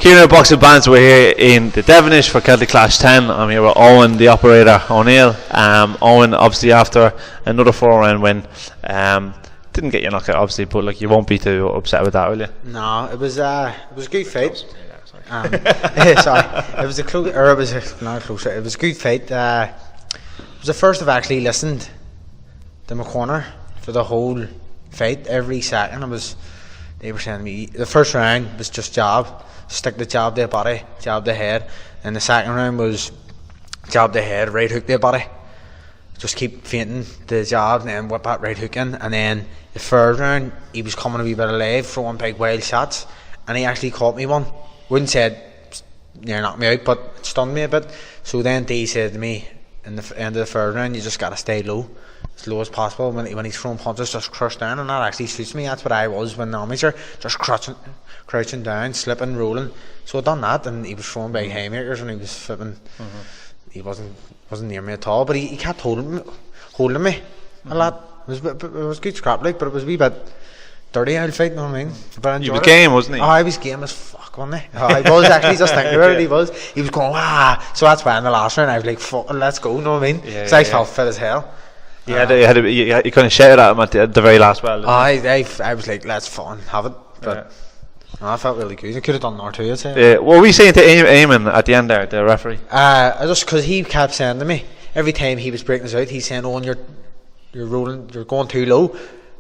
Kieran Boxing Bants, we're here in the Devonish for Celtic Clash 10. I'm here with Owen, the operator, Oneill. Owen, obviously after another 4-round win, didn't get your knockout obviously, but like you won't be too upset with that, will you? No, it was a good fight. Sorry, it was a close, or it was not close. It was a good fight. It was the first I've actually listened to my corner for the whole fight. Every second, they were saying to me, the first round was just jab, stick the jab to the body, jab the head, and the second round was jab the head, right hook the body, just keep feinting the jab and then whip that right hook in. And then the third round, he was coming a wee bit alive, throwing big wild shots, and he actually caught me one. Wouldn't say near knocked me out, but stunned me a bit. So then Dee said to me in the end of the third round, you just got to stay low, as low as possible. When he's throwing punches, just crush down, and that actually suits me. That's what I was when the amateur, just crouching down, slipping, rolling. So I done that, and he was throwing big haymakers, and he was flipping. He wasn't near me at all, but he kept holding me a lot. It was good scrap like, but it was a wee bit dirty out fight, you know what I mean? But I enjoyed He was game, wasn't he? Oh, he was game as fuck, wasn't he? Oh, he was actually, just thinking about it, he was going, so that's why in the last round I was like, fuck, let's go, you know what I mean? So I felt fit as hell. You kind of shouted at him at the very last bell. I was like, let's fucking have it, but no, I felt really good. I could have done more too, I'd say. Yeah, what were we saying to Eamon at the end there, the referee? Just because he kept saying to me, every time he was breaking us out, he's saying, Owen, you're rolling, you're going too low.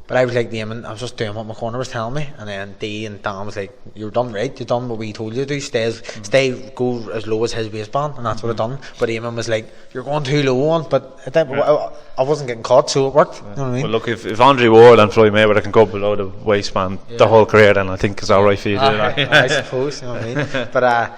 But I was like, Eamon, I was just doing what my corner was telling me. And then Dee and Dan was like, you're done right, you've done what we told you to do, go as low as his waistband, and that's what I done. But Eamon was like, you're going too low on, but I wasn't getting caught, so it worked. You know what I mean? Well, look, if Andre Ward and Floyd Mayweather can go below the waistband the whole career, then I think it's alright for you to do that. I suppose, you know what I mean? But I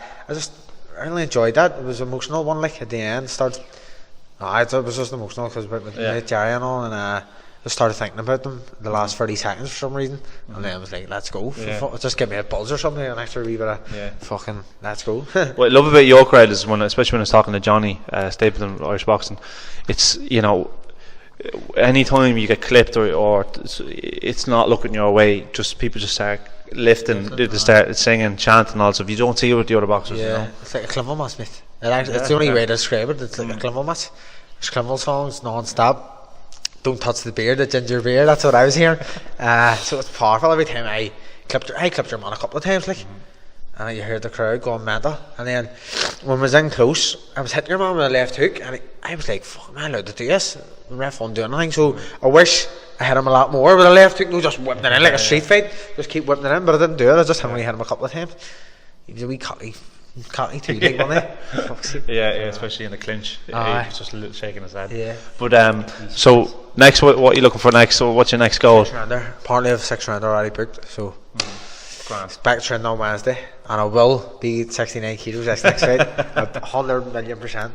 really enjoyed that. It was an emotional one, like at the end. It was just emotional because with Jerry and all, and I started thinking about them the last 30 seconds for some reason, and then I was like, let's go. Just give me a buzz or something, an extra wee bit of fucking let's go. What I love about your crowd is especially when I was talking to Johnny Stapleton, Irish Boxing, it's, you know, anytime you get clipped or it's not looking your way, just people just start lifting, they start singing, chanting, also. If you don't see it with the other boxers, you know. It's like a Climble match, mate. It's the only way to describe it. It's like a Climble match. There's Climble songs non-stop. Don't touch the beard, the ginger beer. That's what I was hearing. So it's powerful. Every time I clipped your man a couple of times, like, and you heard the crowd going mental. And then when I was in close, I was hitting your man with a left hook, and I was like, "Fuck, am I allowed to do this?" The ref won't do anything. So I wish I hit him a lot more with a left hook. No, just whipping it in like a street fight. Just keep whipping it in, but I didn't do it. I just only hit him a couple of times. He was a wee cocky too, like, wasn't he? yeah, especially in the clinch. He was just a little shaking his head. Yeah. But so next, what are you looking for next? So what's your next goal? 6-rounder. Partly of 6-rounder already booked. So back training on Wednesday, and I will be 69 kilos next fight. 100,000,000%.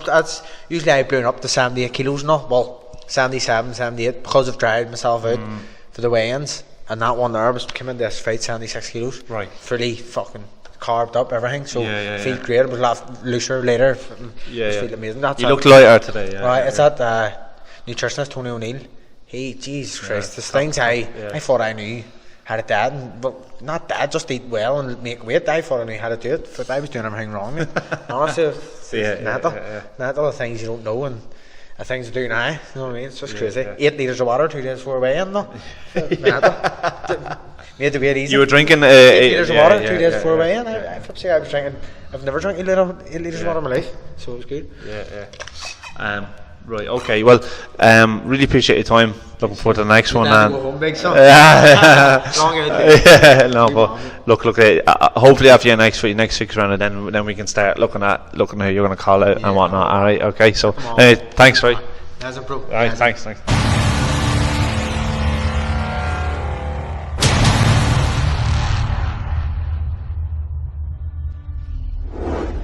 That's usually I blown up to 78 kilos now. Well, 77, 78 because I've dried myself out for the weigh-ins, and that one there came in this fight 76 kilos. Right. Fully fucking carved up everything, so feel great. It was a lot looser later. Feel amazing. That's you looked lighter today. Right, it's that nutritionist Tony Oneill. Jesus Christ, the things I thought I knew how to do, but not that, just eat well and make weight. I thought I knew how to do it, but I was doing everything wrong. Honestly, mental the things you don't know and the things you do now. You know what I mean? It's just crazy. 8 litres of water 2 days before weigh-in, though. Made the weight easy. You were drinking 8 litres of water 2 days before weigh-in. I was drinking. I've never drank 8 litres of water in my life, so it was good. Right, okay, well, really appreciate your time. Looking forward to the next one. And go home, big son. Look, hopefully after your next 6 round, then we can start looking at who you're going to call out and whatnot. All right, okay. So, thanks, right? That's a pro. All right, thanks.